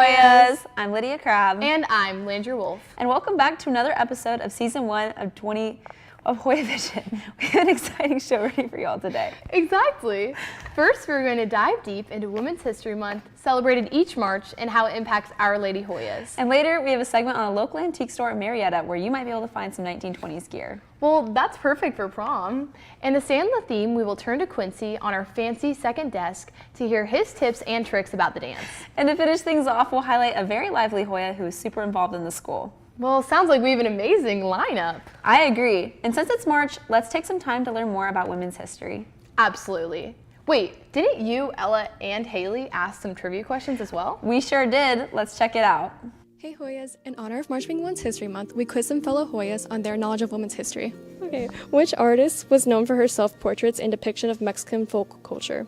Hoyas! I'm Lydia Crabb. And I'm Landry Wolf. And welcome back to another episode of Season 1 of Hoya Vision. We have an exciting show ready for y'all today. Exactly. First, we're going to dive deep into Women's History Month, celebrated each March, and how it impacts Our Lady Hoyas. And later, we have a segment on a local antique store in Marietta where you might be able to find some 1920s gear. Well, that's perfect for prom. And to stay on the theme, we will turn to Quincy on our fancy second desk to hear his tips and tricks about the dance. And to finish things off, we'll highlight a very lively Hoya who is super involved in the school. Well, sounds like we have an amazing lineup. I agree. And since it's March, let's take some time to learn more about women's history. Absolutely. Wait, didn't you, Ella, and Haley ask some trivia questions as well? We sure did. Let's check it out. Hey Hoyas, in honor of March being Women's History Month, we quiz some fellow Hoyas on their knowledge of women's history. Okay, which artist was known for her self-portraits and depiction of Mexican folk culture?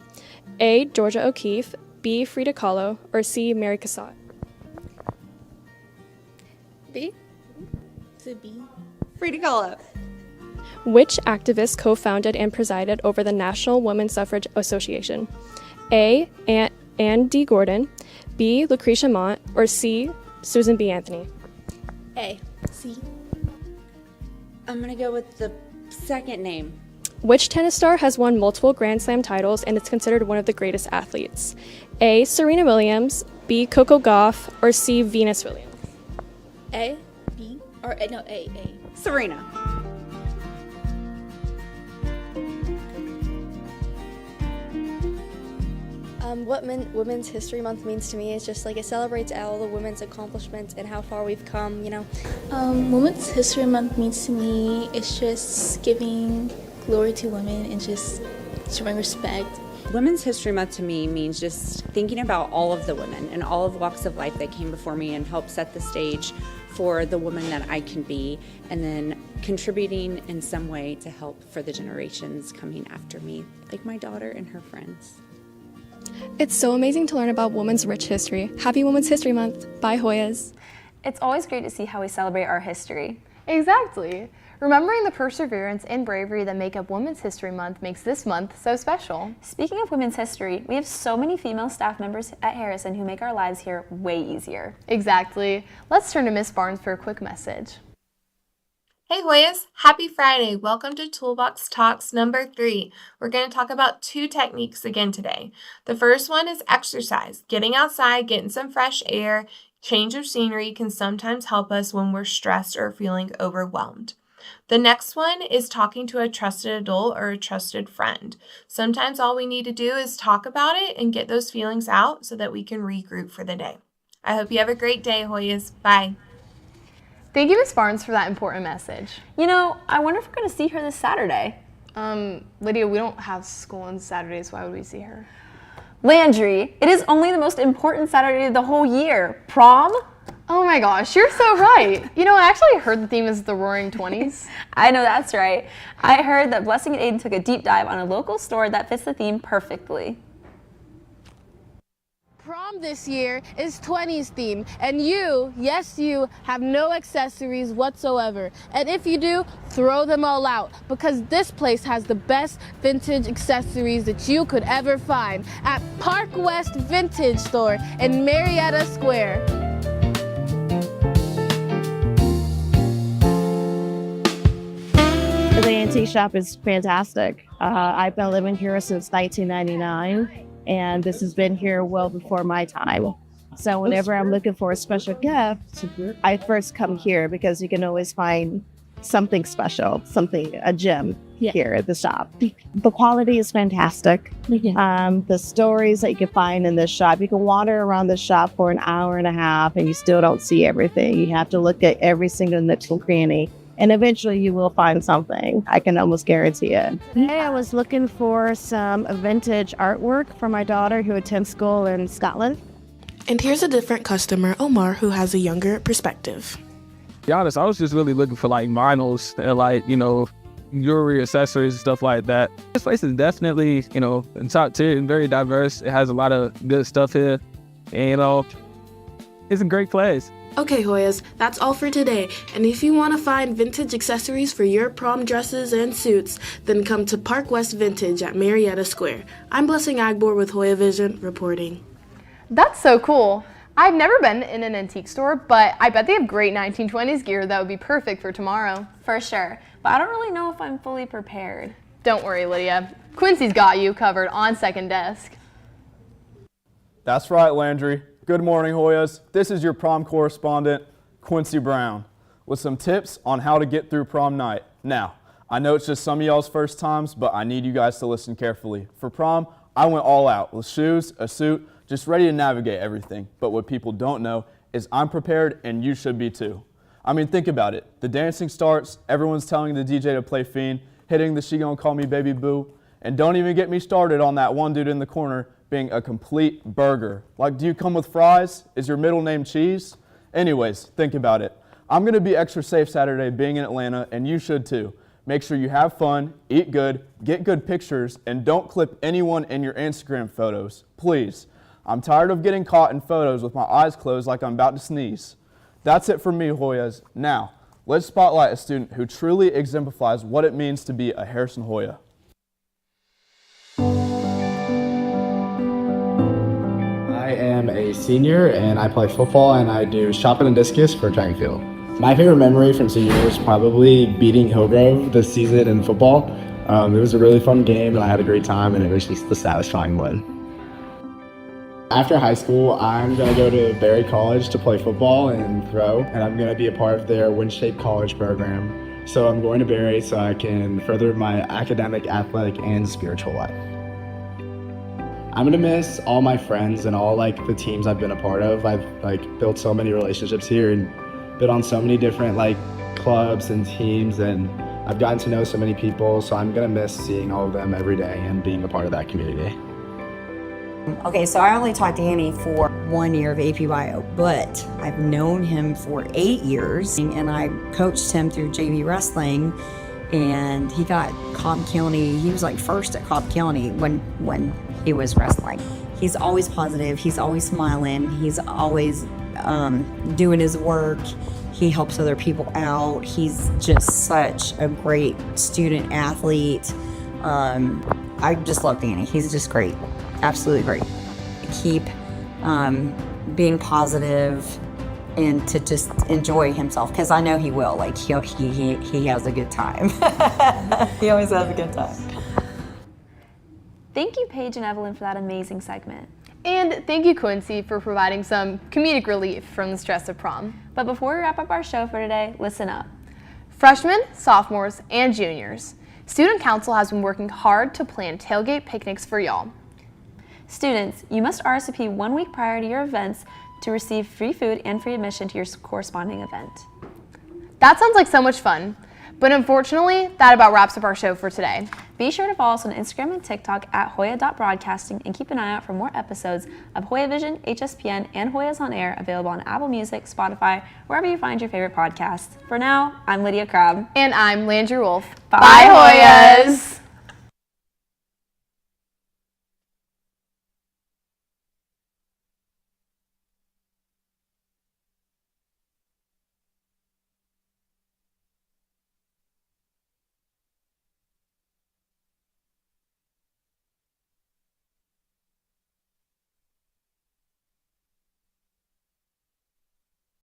A. Georgia O'Keeffe, B. Frida Kahlo, or C. Mary Cassatt? B? Is it B? Frida Kahlo. Which activist co-founded and presided over the National Women's Suffrage Association? A. Anne D. Gordon, B. Lucretia Mott, or C. Susan B. Anthony? A. C. I'm gonna go with the second name. Which tennis star has won multiple Grand Slam titles and is considered one of the greatest athletes? A. Serena Williams, B. Coco Gauff, or C. Venus Williams? A, B, or no, A. Serena. What Women's History Month means to me is just like it celebrates all the women's accomplishments and how far we've come, you know. Women's History Month means to me it's just giving glory to women and just showing respect. Women's History Month to me means just thinking about all of the women and all of walks of life that came before me and helped set the stage for the woman that I can be, and then contributing in some way to help for the generations coming after me, like my daughter and her friends. It's so amazing to learn about women's rich history. Happy Women's History Month. Bye, Hoyas. It's always great to see how we celebrate our history. Exactly. Remembering the perseverance and bravery that make up Women's History Month makes this month so special. Speaking of women's history, we have so many female staff members at Harrison who make our lives here way easier. Exactly. Let's turn to Miss Barnes for a quick message. Hey Hoyas, happy Friday. Welcome to Toolbox Talks number 3. We're going to talk about 2 techniques again today. The first one is exercise. Getting outside, getting some fresh air, change of scenery can sometimes help us when we're stressed or feeling overwhelmed. The next one is talking to a trusted adult or a trusted friend. Sometimes all we need to do is talk about it and get those feelings out so that we can regroup for the day. I hope you have a great day, Hoyas. Bye. Thank you, Miss Barnes, for that important message. You know, I wonder if we're going to see her this Saturday. Lydia, we don't have school on Saturdays. Why would we see her? Landry, it is only the most important Saturday of the whole year. Prom? Oh my gosh, you're so right. You know, I actually heard the theme is the Roaring 20s. I know that's right. I heard that Blessing and Aiden took a deep dive on a local store that fits the theme perfectly. Prom this year is 20s theme, and you, yes you, have no accessories whatsoever. And if you do, throw them all out, because this place has the best vintage accessories that you could ever find at Park West Vintage Store in Marietta Square. The antique shop is fantastic. I've been living here since 1999. And this has been here well before my time. So whenever I'm looking for a special gift, I first come here because you can always find something special, a gem here at the shop. The quality is fantastic. The stories that you can find in this shop, you can wander around the shop for an hour and a half and you still don't see everything. You have to look at every single nook and cranny. And eventually you will find something. I can almost guarantee it. Today I was looking for some vintage artwork for my daughter who attends school in Scotland. And here's a different customer, Omar, who has a younger perspective. To be honest, I was just really looking for like vinyls and jewelry, accessories, stuff like that. This place is definitely, in top tier and very diverse. It has a lot of good stuff here. And, it's a great place. Okay, Hoyas, that's all for today. And if you want to find vintage accessories for your prom dresses and suits, then come to Park West Vintage at Marietta Square. I'm Blessing Agbor with Hoya Vision reporting. That's so cool. I've never been in an antique store, but I bet they have great 1920s gear that would be perfect for tomorrow. For sure, but I don't really know if I'm fully prepared. Don't worry, Lydia. Quincy's got you covered on second desk. That's right, Landry. Good morning, Hoyas. This is your prom correspondent, Quincy Brown, with some tips on how to get through prom night. Now, I know it's just some of y'all's first times, but I need you guys to listen carefully. For prom, I went all out with shoes, a suit, just ready to navigate everything. But what people don't know is I'm prepared and you should be too. I mean, think about it. The dancing starts, everyone's telling the DJ to play Fiend, hitting the She Gon' Call Me Baby Boo, and don't even get me started on that one dude in the corner being a complete burger. Like, do you come with fries? Is your middle name Cheese? Anyways, think about it. I'm gonna be extra safe Saturday being in Atlanta, and you should too. Make sure you have fun, eat good, get good pictures, and don't clip anyone in your Instagram photos, please. I'm tired of getting caught in photos with my eyes closed like I'm about to sneeze. That's it for me, Hoyas. Now, let's spotlight a student who truly exemplifies what it means to be a Harrison Hoya. I am a senior and I play football and I do shot and discus for track and field. My favorite memory from senior year is probably beating Hillgrove this season in football. It was a really fun game and I had a great time and it was just a satisfying win. After high school, I'm going to go to Berry College to play football and throw, and I'm going to be a part of their Windshape College program. So I'm going to Berry so I can further my academic, athletic, and spiritual life. I'm going to miss all my friends and all the teams I've been a part of. I've built so many relationships here and been on so many different clubs and teams, and I've gotten to know so many people, so I'm going to miss seeing all of them every day and being a part of that community. Okay, so I only taught Danny for 1 year of AP Bio, but I've known him for 8 years, and I coached him through JV wrestling, and he got Cobb County. He was first at Cobb County when he was wrestling. He's always positive. He's always smiling. He's always doing his work. He helps other people out. He's just such a great student athlete. I just love Danny. He's just great. Absolutely great. Keep being positive and to just enjoy himself, because I know he will. He has a good time. He always has a good time. Thank you, Paige and Evelyn, for that amazing segment. And thank you, Quincy, for providing some comedic relief from the stress of prom. But before we wrap up our show for today, listen up. Freshmen, sophomores, and juniors, Student Council has been working hard to plan tailgate picnics for y'all. Students, you must RSVP 1 week prior to your events to receive free food and free admission to your corresponding event. That sounds like so much fun, but unfortunately, that about wraps up our show for today. Be sure to follow us on Instagram and TikTok at Hoya.broadcasting and keep an eye out for more episodes of Hoya Vision, HSPN, and Hoyas on Air available on Apple Music, Spotify, wherever you find your favorite podcasts. For now, I'm Lydia Crabb. And I'm Landry Wolf. Bye, Hoyas!